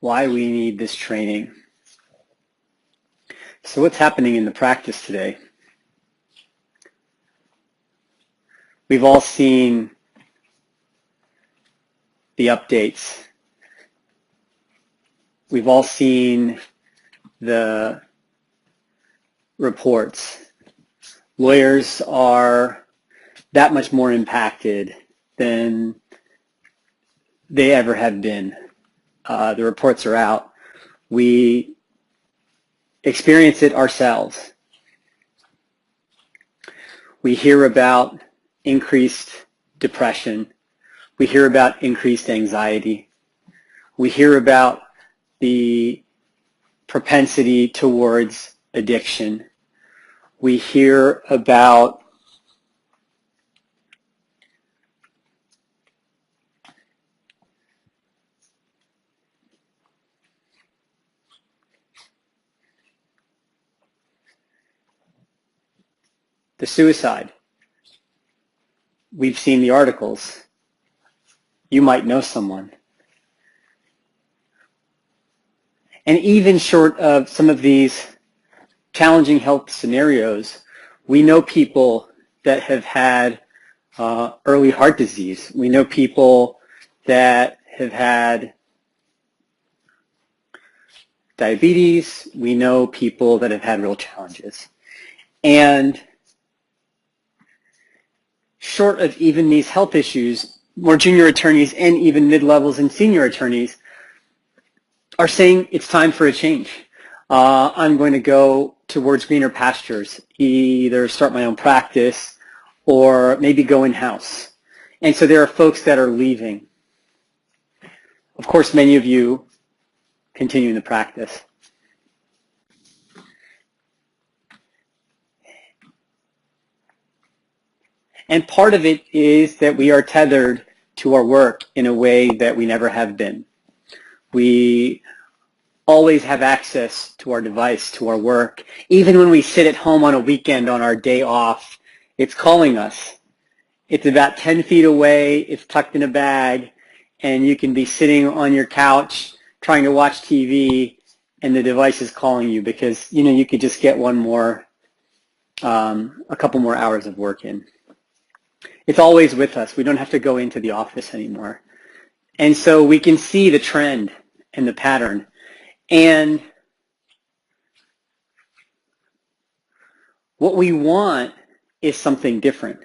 why we need this training. So what's happening in the practice today? We've all seen the updates. We've all seen the reports. Lawyers are that much more impacted than they ever have been. The reports are out. We experience it ourselves. We hear about increased depression. We hear about increased anxiety. We hear about the propensity towards addiction. We hear about the suicide. We've seen the articles. You might know someone. And even short of some of these challenging health scenarios, we know people that have had early heart disease. We know people that have had diabetes. We know people that have had real challenges. And short of even these health issues, more junior attorneys and even mid-levels and senior attorneys are saying it's time for a change. I'm going to go towards greener pastures, either start my own practice or maybe go in-house. And so there are folks that are leaving. Of course, many of you continue in the practice. And part of it is that we are tethered to our work in a way that we never have been. We always have access to our device, to our work. Even when we sit at home on a weekend on our day off, it's calling us. It's about 10 feet away, it's tucked in a bag, and you can be sitting on your couch trying to watch TV, and the device is calling you because, you know, you could just get one more, a couple more hours of work in. It's always with us. We don't have to go into the office anymore. And so we can see the trend and the pattern. And what we want is something different.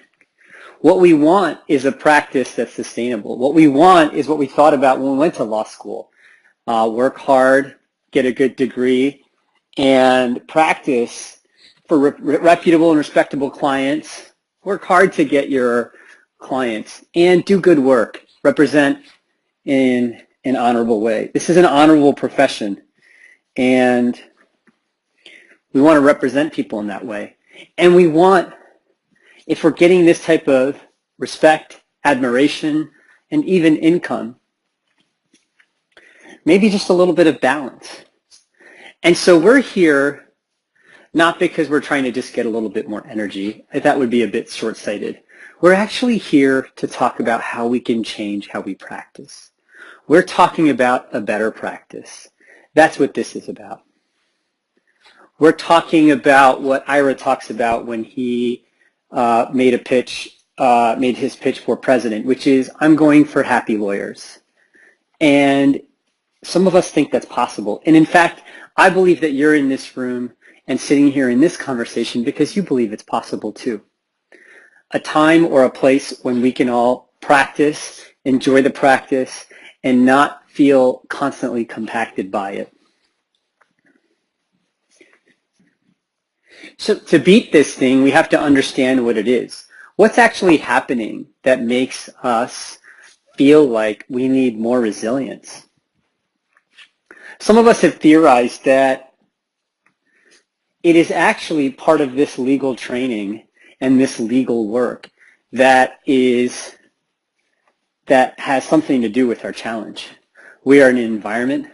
What we want is a practice that's sustainable. What we want is what we thought about when we went to law school. Work hard, get a good degree, and practice for reputable and respectable clients. Work hard to get your clients and do good work. Represent in an honorable way. This is an honorable profession, and we want to represent people in that way. And we want, if we're getting this type of respect, admiration, and even income, maybe just a little bit of balance. And so we're here not because we're trying to just get a little bit more energy. That would be a bit short-sighted. We're actually here to talk about how we can change how we practice. We're talking about a better practice. That's what this is about. We're talking about what Ira talks about when he made his pitch for president, which is, I'm going for happy lawyers. And some of us think that's possible. And in fact, I believe that you're in this room and sitting here in this conversation because you believe it's possible too. A time or a place when we can all practice, enjoy the practice, and not feel constantly compacted by it. So to beat this thing, we have to understand what it is. What's actually happening that makes us feel like we need more resilience? Some of us have theorized that it is actually part of this legal training and this legal work that has something to do with our challenge. We are in an environment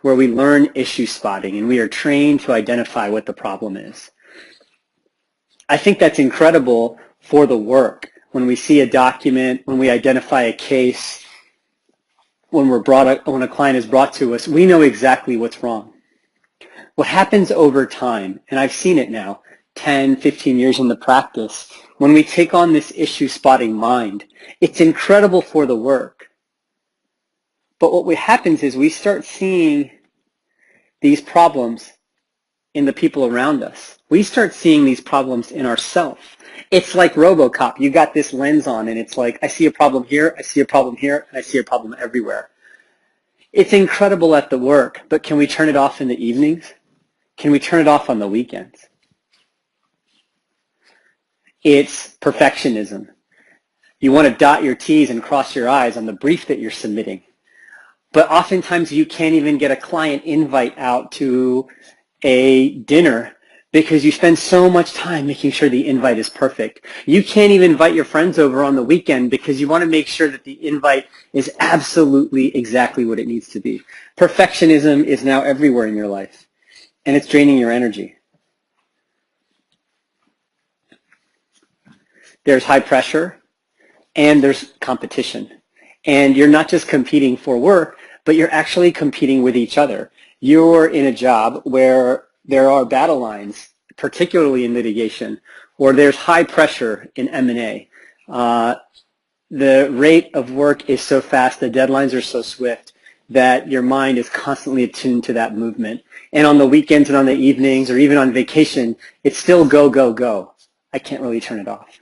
where we learn issue spotting and we are trained to identify what the problem is. I think that's incredible for the work. When we see a document, when we identify a case, when a client is brought to us, we know exactly what's wrong. What happens over time, and I've seen it now, 10, 15 years in the practice, when we take on this issue spotting mind, it's incredible for the work. But what happens is we start seeing these problems in the people around us. We start seeing these problems in ourselves. It's like RoboCop. You got this lens on and it's like, I see a problem here, I see a problem here, and I see a problem everywhere. It's incredible at the work, but can we turn it off in the evenings? Can we turn it off on the weekends? It's perfectionism. You want to dot your T's and cross your I's on the brief that you're submitting. But oftentimes you can't even get a client invite out to a dinner because you spend so much time making sure the invite is perfect. You can't even invite your friends over on the weekend because you want to make sure that the invite is absolutely exactly what it needs to be. Perfectionism is now everywhere in your life, and it's draining your energy. There's high pressure, and there's competition. And you're not just competing for work, but you're actually competing with each other. You're in a job where there are battle lines, particularly in litigation, or there's high pressure in M&A. The rate of work is so fast, the deadlines are so swift that your mind is constantly attuned to that movement. And on the weekends and on the evenings or even on vacation, it's still go, go, go. I can't really turn it off.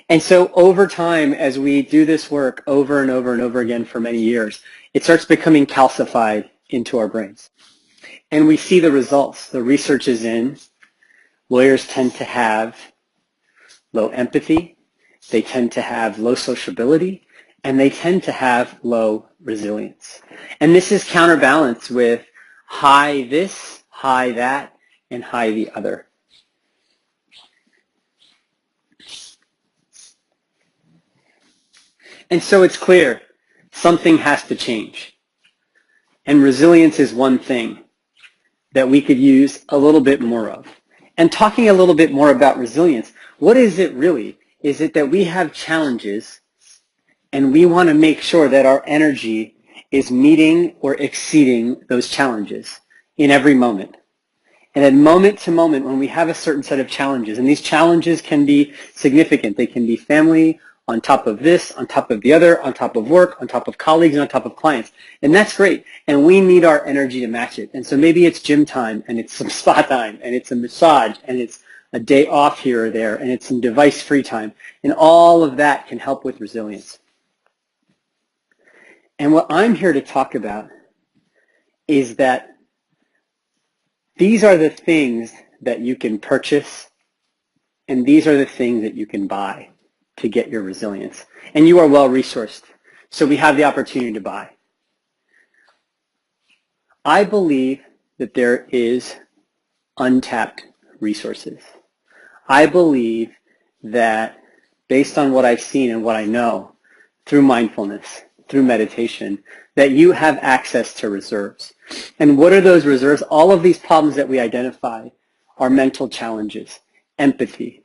And so over time, as we do this work over and over and over again for many years, it starts becoming calcified into our brains. And we see the results. The research is in. Lawyers tend to have low empathy. They tend to have low sociability. And they tend to have low resilience. And this is counterbalanced with high this, high that, and high the other. And so it's clear, something has to change. And resilience is one thing that we could use a little bit more of. And talking a little bit more about resilience, what is it really? Is it that we have challenges and we want to make sure that our energy is meeting or exceeding those challenges in every moment? And at moment to moment, when we have a certain set of challenges, and these challenges can be significant, they can be family, on top of this, on top of the other, on top of work, on top of colleagues, and on top of clients. And that's great. And we need our energy to match it. And so maybe it's gym time, and it's some spa time, and it's a massage, and it's a day off here or there, and it's some device-free time. And all of that can help with resilience. And what I'm here to talk about is that these are the things that you can purchase, and these are the things that you can buy to get your resilience. And you are well-resourced, so we have the opportunity to buy. I believe that there is untapped resources. I believe that based on what I've seen and what I know through mindfulness, through meditation, that you have access to reserves. And what are those reserves? All of these problems that we identify are mental challenges, empathy,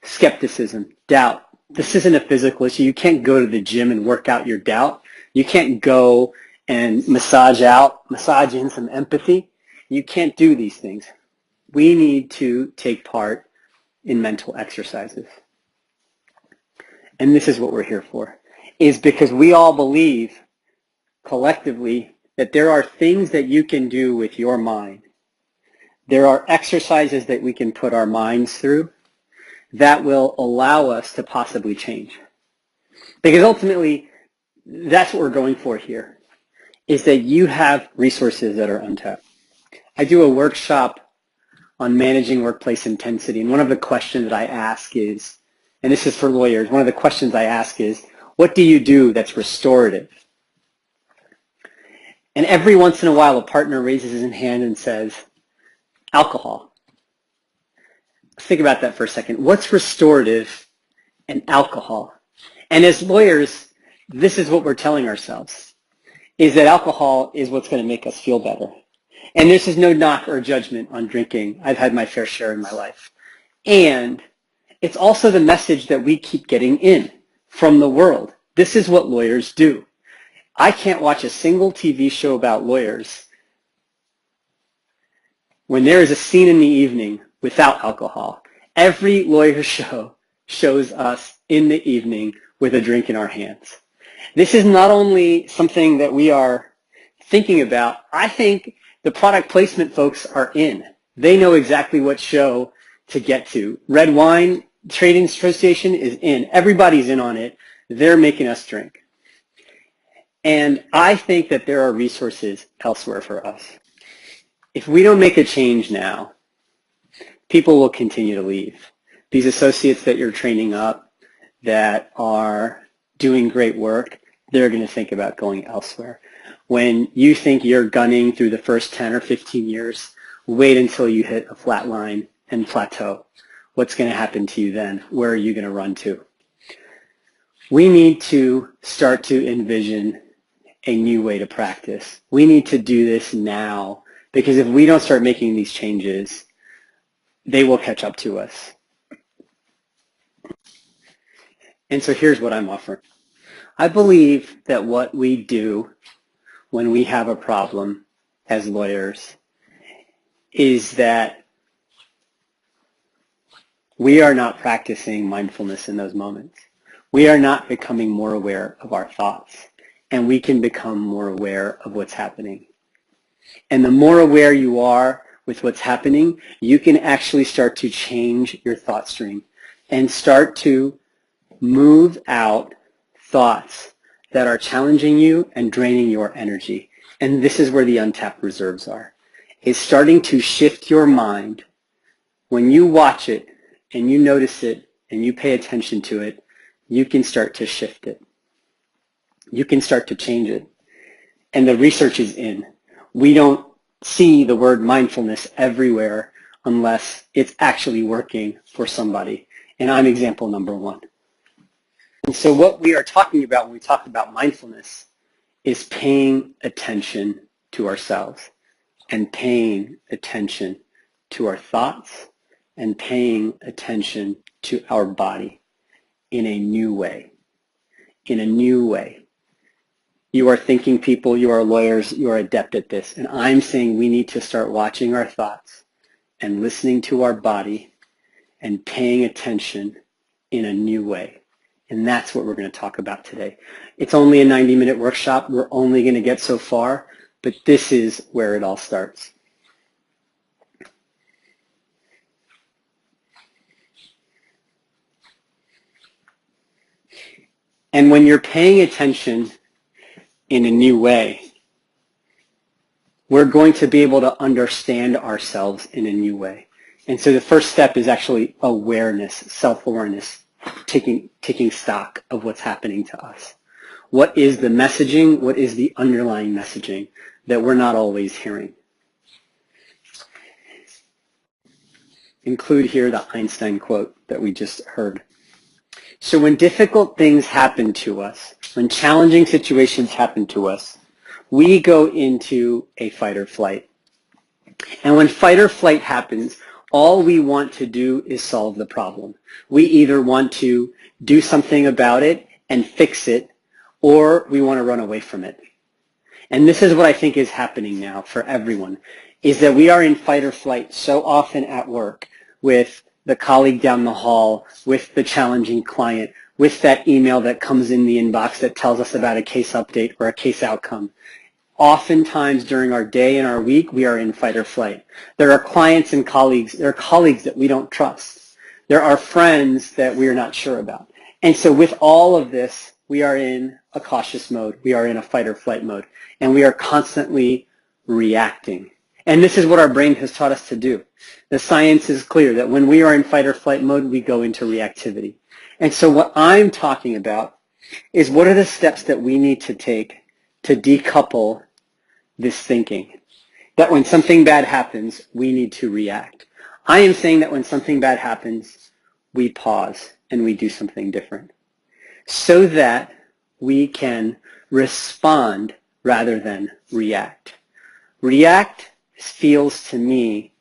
skepticism, doubt. This isn't a physical issue. You can't go to the gym and work out your doubt. You can't go and massage in some empathy. You can't do these things. We need to take part in mental exercises. And this is what we're here for, is because we all believe collectively that there are things that you can do with your mind. There are exercises that we can put our minds through that will allow us to possibly change. Because ultimately, that's what we're going for here, is that you have resources that are untapped. I do a workshop on managing workplace intensity, and one of the questions that I ask is, and this is for lawyers, one of the questions I ask is, what do you do that's restorative? And every once in a while, a partner raises his hand and says, alcohol. Think about that for a second. What's restorative in alcohol? And as lawyers, this is what we're telling ourselves, is that alcohol is what's going to make us feel better. And this is no knock or judgment on drinking. I've had my fair share in my life. And it's also the message that we keep getting in from the world, This is what lawyers do. I can't watch a single TV show about lawyers when there is a scene in the evening without alcohol. Every lawyer show shows us in the evening with a drink in our hands. This is not only something that we are thinking about. I think the product placement folks are in. They know exactly what show to get to. Red Wine Trading Association is in. Everybody's in on it. They're making us drink. And I think that there are resources elsewhere for us. If we don't make a change now, people will continue to leave. These associates that you're training up that are doing great work, they're going to think about going elsewhere. When you think you're gunning through the first 10 or 15 years, wait until you hit a flat line and plateau. What's going to happen to you then? Where are you going to run to? We need to start to envision a new way to practice. We need to do this now, because if we don't start making these changes, they will catch up to us. And so here's what I'm offering. I believe that what we do when we have a problem as lawyers is that we are not practicing mindfulness in those moments. We are not becoming more aware of our thoughts, and we can become more aware of what's happening. And the more aware you are with what's happening, you can actually start to change your thought stream and start to move out thoughts that are challenging you and draining your energy. And this is where the untapped reserves are. It's starting to shift your mind. When you watch it and you notice it and you pay attention to it, you can start to shift it. You can start to change it. And the research is in. We don't see the word mindfulness everywhere unless it's actually working for somebody. And I'm example number one. And so what we are talking about when we talk about mindfulness is paying attention to ourselves and paying attention to our thoughts and paying attention to our body in a new way. In a new way. You are thinking people, you are lawyers, you are adept at this. And I'm saying we need to start watching our thoughts and listening to our body and paying attention in a new way. And that's what we're going to talk about today. It's only a 90-minute workshop. We're only going to get so far, but this is where it all starts. And when you're paying attention in a new way, we're going to be able to understand ourselves in a new way. And so the first step is actually awareness, self-awareness, taking stock of what's happening to us. What is the messaging? What is the underlying messaging that we're not always hearing? Include here the Einstein quote that we just heard. So when difficult things happen to us, when challenging situations happen to us, we go into a fight or flight. And when fight or flight happens, all we want to do is solve the problem. We either want to do something about it and fix it, or we want to run away from it. And this is what I think is happening now for everyone, is that we are in fight or flight so often at work with the colleague down the hall, with the challenging client, with that email that comes in the inbox that tells us about a case update or a case outcome. Oftentimes during our day and our week, we are in fight or flight. There are clients and colleagues, there are colleagues that we don't trust. There are friends that we are not sure about. And so with all of this, we are in a cautious mode. We are in a fight or flight mode. And we are constantly reacting. And this is what our brain has taught us to do. The science is clear that when we are in fight or flight mode, we go into reactivity. And so what I'm talking about is what are the steps that we need to take to decouple this thinking, that when something bad happens, we need to react. I am saying that when something bad happens, we pause and we do something different so that we can respond rather than react. React feels to me,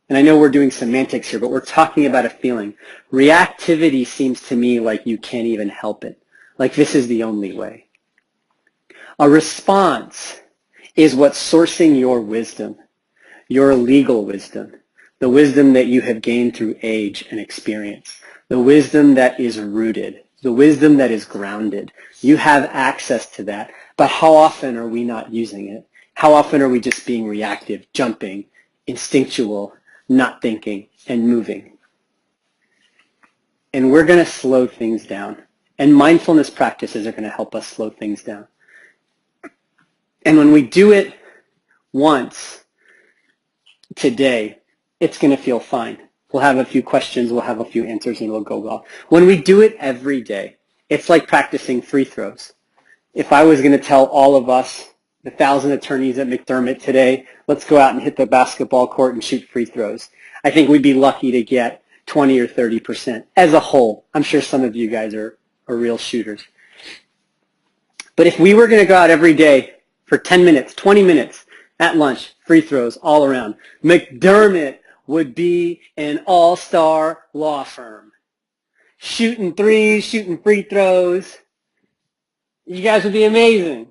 and I know we're doing semantics here, but we're talking about a feeling. Reactivity seems to me like you can't even help it. like this is the only way. A response is what's sourcing your wisdom, your legal wisdom, the wisdom that you have gained through age and experience, the wisdom that is rooted, the wisdom that is grounded. You have access to that, but how often are we not using it? How often are we just being reactive, jumping, instinctual, not thinking, and moving? And we're going to slow things down. And mindfulness practices are going to help us slow things down. And when we do it once today, it's going to feel fine. We'll have a few questions, we'll have a few answers, and it'll go well. When we do it every day, it's like practicing free throws. If I was going to tell all of us, the 1,000 attorneys at McDermott today, let's go out and hit the basketball court and shoot free throws, I think we'd be lucky to get 20 or 30% as a whole. I'm sure some of you guys are real shooters. But if we were going to go out every day for 10 minutes, 20 minutes at lunch, free throws all around, McDermott would be an all-star law firm. Shooting threes, shooting free throws. You guys would be amazing.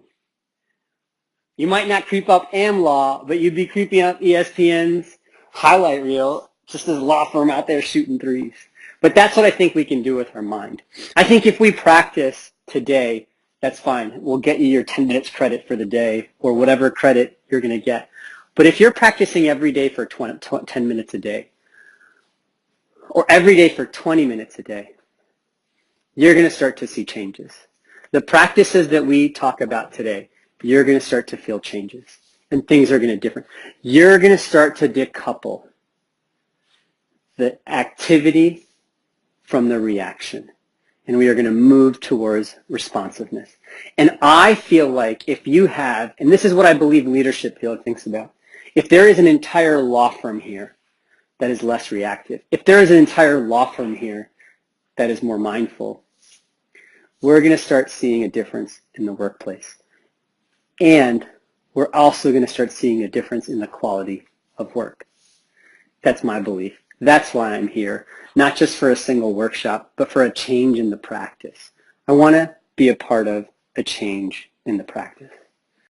You might not creep up AmLaw, but you'd be creeping up ESPN's highlight reel, just as a law firm out there shooting threes. But that's what I think we can do with our mind. I think if we practice today, that's fine. We'll get you your 10 minutes credit for the day or whatever credit you're going to get. But if you're practicing every day for 10 minutes a day or every day for 20 minutes a day, you're going to start to see changes. The practices that we talk about today, you're going to start to feel changes and things are going to be different. You're going to start to decouple the activity from the reaction. And we are going to move towards responsiveness. And I feel like if you have, and this is what I believe leadership field thinks about, if there is an entire law firm here that is less reactive, if there is an entire law firm here that is more mindful, we're going to start seeing a difference in the workplace. And we're also going to start seeing a difference in the quality of work. That's my belief. That's why I'm here, not just for a single workshop, but for a change in the practice. I want to be a part of a change in the practice.